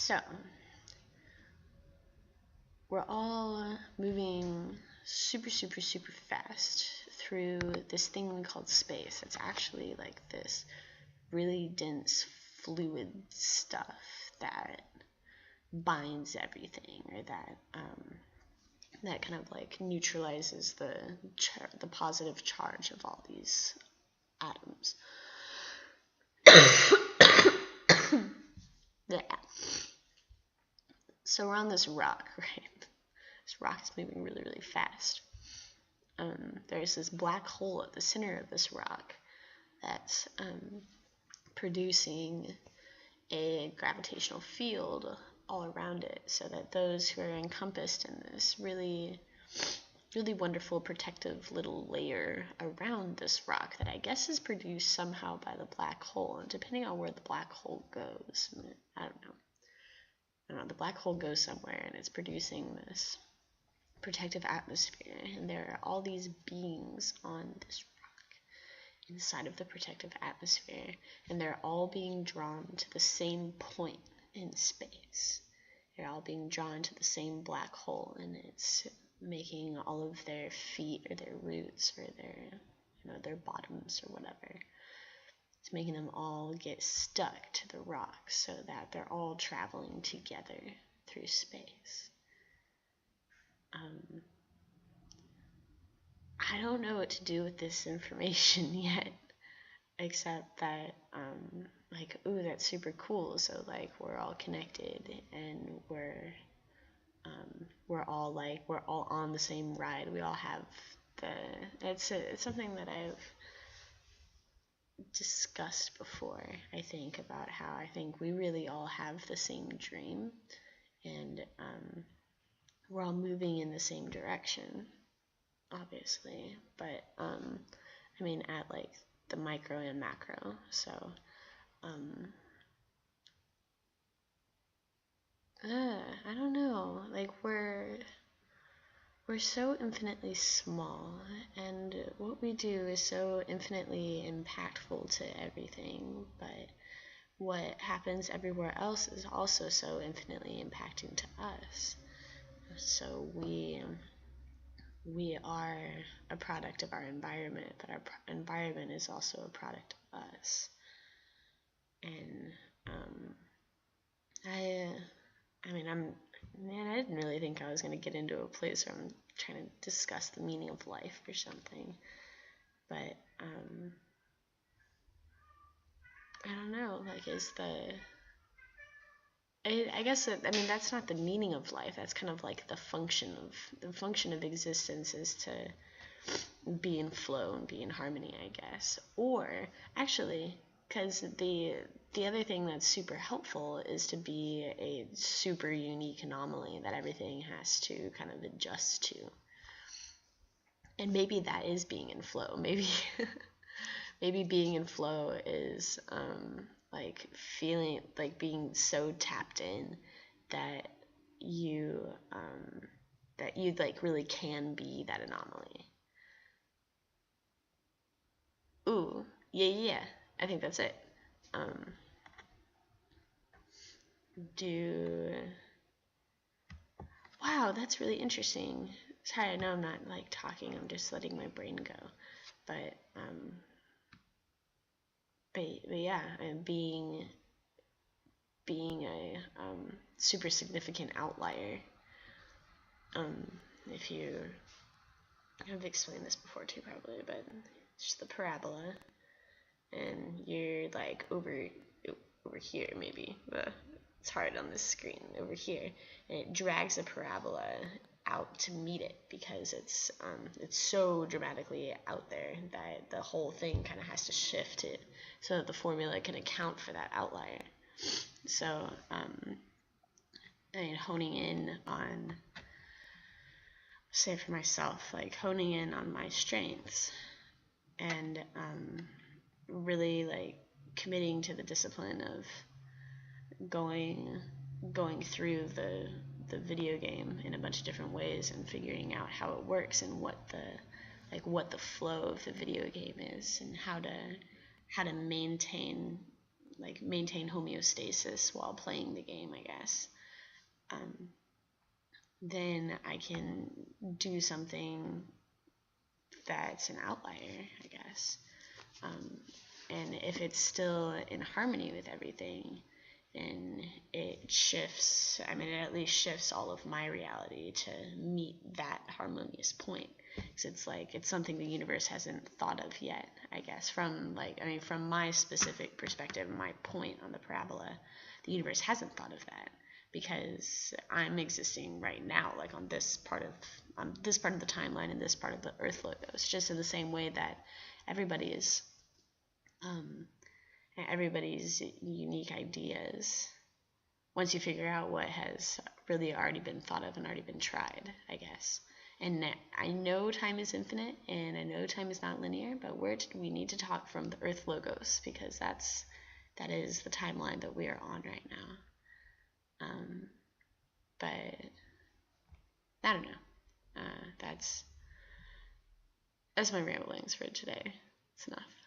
So, we're all moving super, super, super fast through this thing called space. It's actually like this really dense fluid stuff that binds everything, or that kind of like neutralizes the positive charge of all these atoms. Yeah. So we're on this rock, right? This rock is moving really, really fast. There's this black hole at the center of this rock that's producing a gravitational field all around it, so that those who are encompassed in this really, really wonderful protective little layer around this rock that I guess is produced somehow by the black hole, and depending on where the black hole goes, I don't know, the black hole goes somewhere and it's producing this protective atmosphere, and there are all these beings on this rock inside of the protective atmosphere, and they're all being drawn to the same point in space. They're all being drawn to the same black hole, and it's making all of their feet or their roots or their bottoms or whatever. It's making them all get stuck to the rock so that they're all traveling together through space. I don't know what to do with this information yet, except that, that's super cool. So, like, we're all connected, and we're all on the same ride. We all have it's something that I've discussed before, I think, about how I think we really all have the same dream, and we're all moving in the same direction, obviously, but at like the micro and macro. So I don't know, like we're so infinitely small, and what we do is so infinitely impactful to everything, but what happens everywhere else is also so infinitely impacting to us. So we are a product of our environment, but our environment is also a product of us. And I didn't really think I was going to get into a place where I'm trying to discuss the meaning of life or something, but I don't know, like, I guess that's not the meaning of life. That's kind of like the function of existence is to be in flow and be in harmony, I guess. Or actually, because the other thing that's super helpful is to be a super unique anomaly that everything has to kind of adjust to. And maybe that is being in flow. Maybe maybe being in flow is like feeling like being so tapped in that you like really can be that anomaly. Ooh, yeah. I think that's it. Wow, that's really interesting. Sorry, I know I'm not like talking. I'm just letting my brain go. But yeah, being a super significant outlier. If you, I've explained this before too, probably, but it's just the parabola, and you're like over here, maybe. It's hard on this screen over here, and it drags the parabola out to meet it because it's so dramatically out there that the whole thing kind of has to shift it so that the formula can account for that outlier. So honing in on, say for myself, like honing in on my strengths and really like committing to the discipline of going through the video game in a bunch of different ways and figuring out how it works and what the flow of the video game is, and how to maintain like maintain homeostasis while playing the game, I guess, then I can do something that's an outlier, I guess. And if it's still in harmony with everything, then it shifts. I mean, it at least shifts all of my reality to meet that harmonious point. Because it's like, it's something the universe hasn't thought of yet, I guess. From my specific perspective, my point on the parabola, the universe hasn't thought of that, because I'm existing right now, like on this part of the timeline and this part of the Earth logos, just in the same way that everybody's unique ideas, once you figure out what has really already been thought of and already been tried, I guess. And I know time is infinite, and I know time is not linear, but we need to talk from the Earth logos, because that is the timeline that we are on right now. But I don't know. That's my ramblings for today. It's enough.